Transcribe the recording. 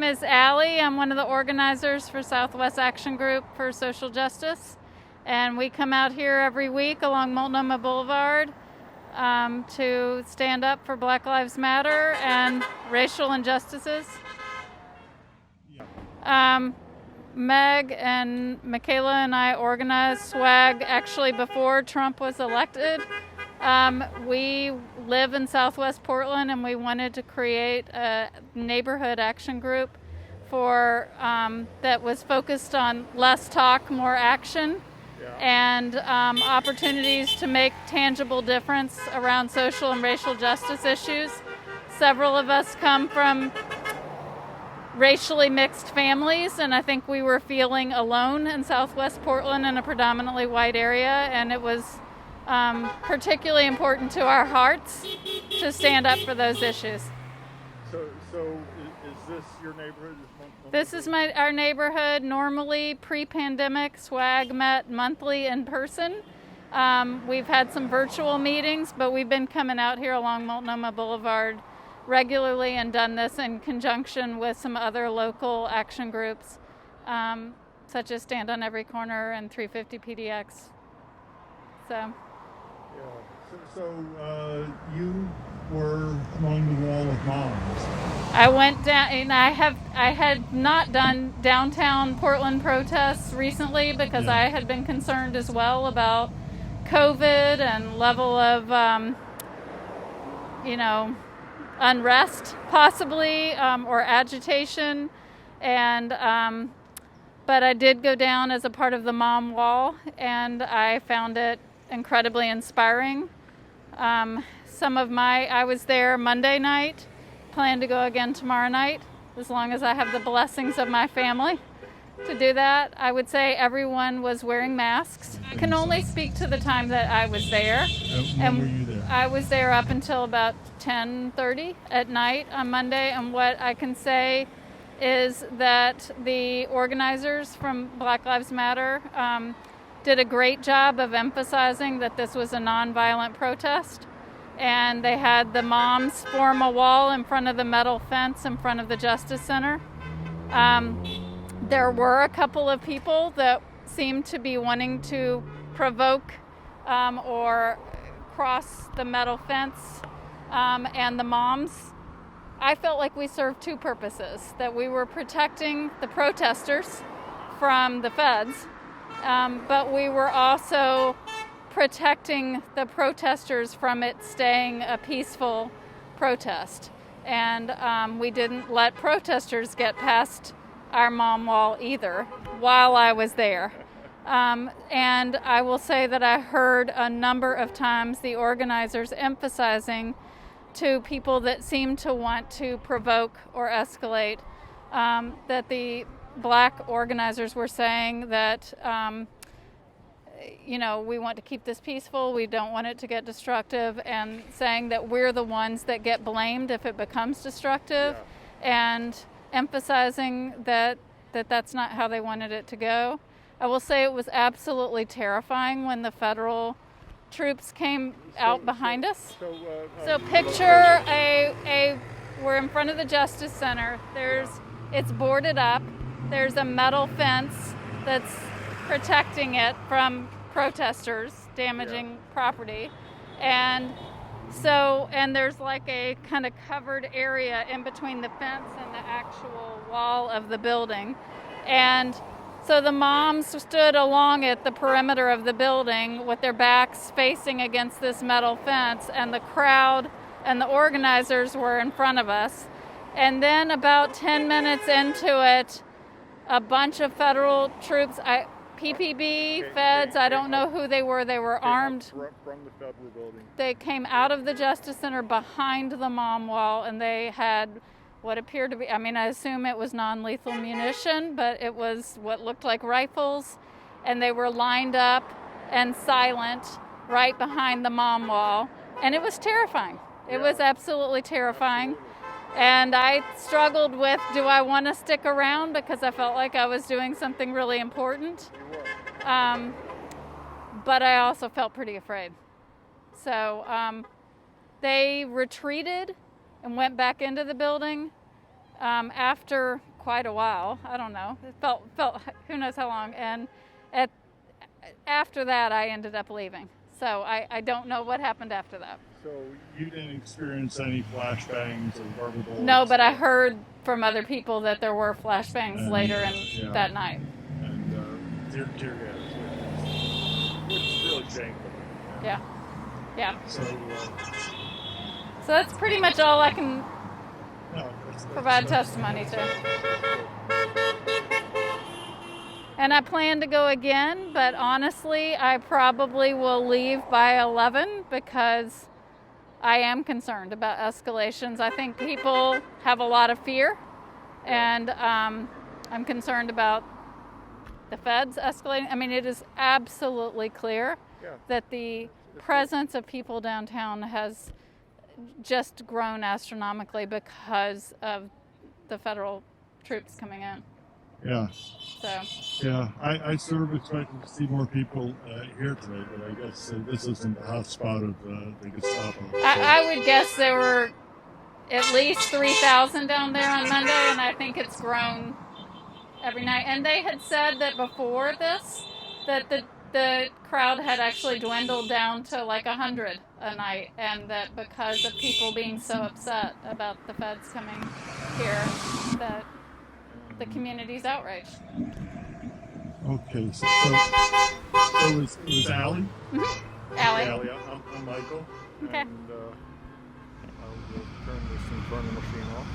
name is Allie. I'm one of the organizers for Southwest Action Group for Social Justice. And we come out here every week along Multnomah Boulevard to stand up for Black Lives Matter and racial injustices. Meg and Michaela and I organized SWAG actually before Trump was elected. We live in Southwest Portland, and we wanted to create a neighborhood action group for that was focused on less talk, more action, and opportunities to make tangible difference around social and racial justice issues. Several of us come from racially mixed families, and I think we were feeling alone in Southwest Portland in a predominantly white area, and it was particularly important to our hearts to stand up for those issues. So is this your neighborhood? This is our neighborhood. Normally, pre-pandemic, SWAG met monthly in person. We've had some virtual meetings, but we've been coming out here along Multnomah Boulevard regularly and done this in conjunction with some other local action groups, such as Stand on Every Corner and 350 PDX. So you were along the wall of moms. I went down, and I had not done downtown Portland protests recently because I had been concerned as well about COVID and level of, unrest possibly, or agitation, and but I did go down as a part of the Mom Wall, and I found it incredibly inspiring. I was there Monday night, plan to go again tomorrow night, as long as I have the blessings of my family to do that. I would say everyone was wearing masks. I can only speak to the time that I was there. When were you there? I was there up until about 10:30 at night on Monday, and what I can say is that the organizers from Black Lives Matter did a great job of emphasizing that this was a nonviolent protest, and they had the moms form a wall in front of the metal fence in front of the Justice Center. There were a couple of people that seemed to be wanting to provoke or cross the metal fence, and the moms. I felt like we served two purposes, that we were protecting the protesters from the feds, but we were also protecting the protesters from it staying a peaceful protest. And we didn't let protesters get past our Mom Wall either while I was there. And I will say that I heard a number of times the organizers emphasizing to people that seemed to want to provoke or escalate that the Black organizers were saying that we want to keep this peaceful, we don't want it to get destructive, and saying that we're the ones that get blamed if it becomes destructive, and emphasizing that that's not how they wanted it to go. I will say it was absolutely terrifying when the federal troops came out behind us. So picture we're in front of the Justice Center. It's boarded up. There's a metal fence that's protecting it from protesters damaging property. And there's like a kind of covered area in between the fence and the actual wall of the building. And so the moms stood along at the perimeter of the building with their backs facing against this metal fence, and the crowd and the organizers were in front of us. And then about 10 minutes into it, a bunch of federal troops, PPB, feds, I don't know who they were armed. From the federal building. They came out of the Justice Center behind the Mom Wall, and they had what appeared to be, I assume it was non-lethal munition, but it was what looked like rifles, and they were lined up and silent right behind the Mom Wall, and it was terrifying. It was absolutely terrifying. And I struggled with, do I want to stick around, because I felt like I was doing something really important. But I also felt pretty afraid. So they retreated and went back into the building after quite a while. I don't know. It felt who knows how long. And after that, I ended up leaving. So I don't know what happened after that. So you didn't experience any flashbangs or rubber bullets? No, but I heard from other people that there were flashbangs later that night. And tear gas, which is really shameful. Yeah. So that's pretty much all I can provide that's testimony to. And I plan to go again, but honestly, I probably will leave by 11 because I am concerned about escalations. I think people have a lot of fear, and I'm concerned about the feds escalating. I mean, it is absolutely clear that the presence of people downtown has just grown astronomically because of the federal troops coming in. Yeah. So. Yeah, I sort of expected to see more people here today, but I guess this isn't the hot spot of the Gestapo. I would guess there were at least 3,000 down there on Monday, and I think it's grown every night. And they had said that before this, that the crowd had actually dwindled down to like 100 a night, and that because of people being so upset about the feds coming here, that the community's outraged. Okay, so it was Allie? Mm-hmm. Allie. I'm Michael. Okay. And I'll turn this infernal machine off.